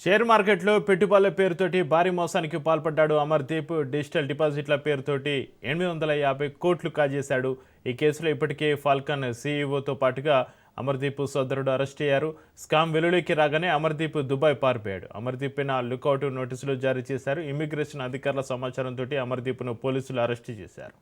Share మార్కెట్లో పెట్టుబడుల పేరుతోటి భారీ మోసానికి పాల్పడ్డాడు అమర్దీప్. డిజిటల్ డిపాజిట్ల పేరుతోటి 850 కోట్లు కాజేశాడు. ఈ కేసులో ఇప్పటికే ఫాల్కన్ సీఈఓతో పాటుగా అమర్దీప్ సోదరుడు అరెస్ట్ అయ్యారు. స్కామ్ వెలుగులోకి రాగానే అమర్దీప్ దుబాయ్ పారిపోయాడు. అమర్దీప్ పైన లుకౌట్ నోటీసులు జారీ చేశారు. ఇమ్మిగ్రేషన్ అధికారుల సమాచారంతో అమర్దీప్ను పోలీసులు అరెస్ట్ చేశారు.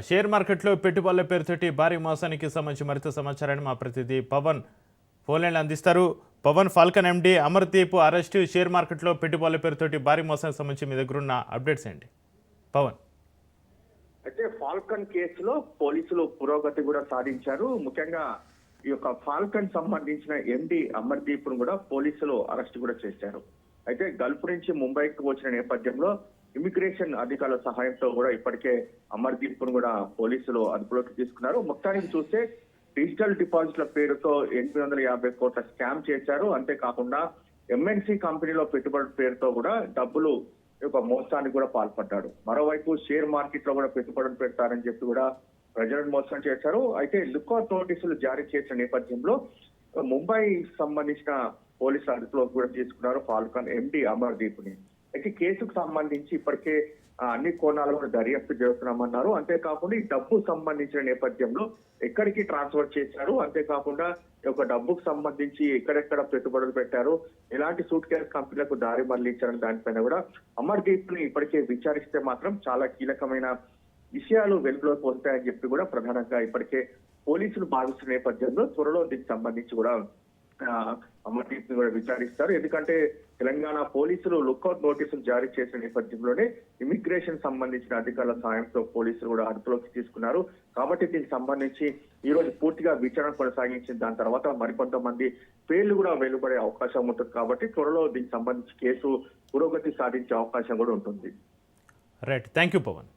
షేర్ మార్కెట్లో పెట్టుబడుల పేరుతోటి భారీ మోసానికి సంబంధించి మరింత సమాచారాన్ని మా ప్రతినిధి పవన్ ఫోన్లైన్లో అందిస్తారు. పవన్, ఫాల్కన్ ఎండి అమర్దీప్ అరెస్టు, షేర్ మార్కెట్లో పెట్టుబడుల పేరుతోటి భారీ మోసానికి సంబంధించి మీ దగ్గర ఉన్న అప్డేట్స్ ఏంటి పవన్? అయితే ఫాల్కన్ కేసులో పోలీసులు పురోగతి కూడా సాధించారు. ముఖ్యంగా ఈ యొక్క ఫాల్కన్ సంబంధించిన ఎండి అమర్దీప్ ను కూడా పోలీసులు అరెస్ట్ కూడా చేశారు. అయితే గల్ఫ్ నుంచి ముంబైకి వచ్చిన నేపథ్యంలో ఇమిగ్రేషన్ అధికారుల సహాయంతో కూడా ఇప్పటికే అమర్దీప్ ను కూడా పోలీసులు అదుపులోకి తీసుకున్నారు. మొత్తానికి చూస్తే డిజిటల్ డిపాజిట్ల పేరుతో 850 కోట్ల స్కామ్ చేశారు. అంతేకాకుండా ఎంఎన్సీ కంపెనీలో పెట్టుబడి పేరుతో కూడా డబ్బులు ఒక మోసానికి కూడా పాల్పడ్డాడు. మరోవైపు షేర్ మార్కెట్ లో కూడా పెట్టుబడులు పెడతారని చెప్పి కూడా ప్రజలను మోసం చేశారు. అయితే లుకౌట్ నోటీసులు జారీ చేసిన నేపథ్యంలో ముంబై సంబంధించిన పోలీసులు అదుపులోకి కూడా తీసుకున్నారు ఫాల్కన్ ఎండి అమర్దీప్ ని. అయితే కేసుకు సంబంధించి ఇప్పటికే అన్ని కోణాలు కూడా దర్యాప్తు చేస్తున్నామన్నారు. అంతేకాకుండా ఈ డబ్బు సంబంధించిన నేపథ్యంలో ఎక్కడికి ట్రాన్స్ఫర్ చేశారు, అంతేకాకుండా ఒక డబ్బుకు సంబంధించి ఎక్కడెక్కడ పెట్టుబడులు పెట్టారు, ఎలాంటి సూట్ కేస్ కంపెనీలకు దారి మళ్లించారని దానిపైన కూడా అమర్దీప్ ని ఇప్పటికే విచారిస్తే మాత్రం చాలా కీలకమైన విషయాలు వెలుగులోకి వస్తాయని చెప్పి కూడా ప్రధానంగా ఇప్పటికే పోలీసులు భావిస్తున్న నేపథ్యంలో త్వరలో దీనికి సంబంధించి కూడా అమర్దీప్ ని కూడా విచారిస్తారు. ఎందుకంటే తెలంగాణ పోలీసులు లుకౌట్ నోటీసులు జారీ చేసిన నేపథ్యంలోనే ఇమిగ్రేషన్ సంబంధించిన అధికారుల సాయంతో పోలీసులు కూడా అదుపులోకి తీసుకున్నారు. కాబట్టి దీనికి సంబంధించి ఈ రోజు పూర్తిగా విచారణ కొనసాగించిన దాని తర్వాత మరికొంతమంది పేర్లు కూడా వెలువడే అవకాశం ఉంటుంది. కాబట్టి త్వరలో దీనికి సంబంధించి కేసు పురోగతి సాధించే అవకాశం కూడా ఉంటుంది. Right, thank you Pawan.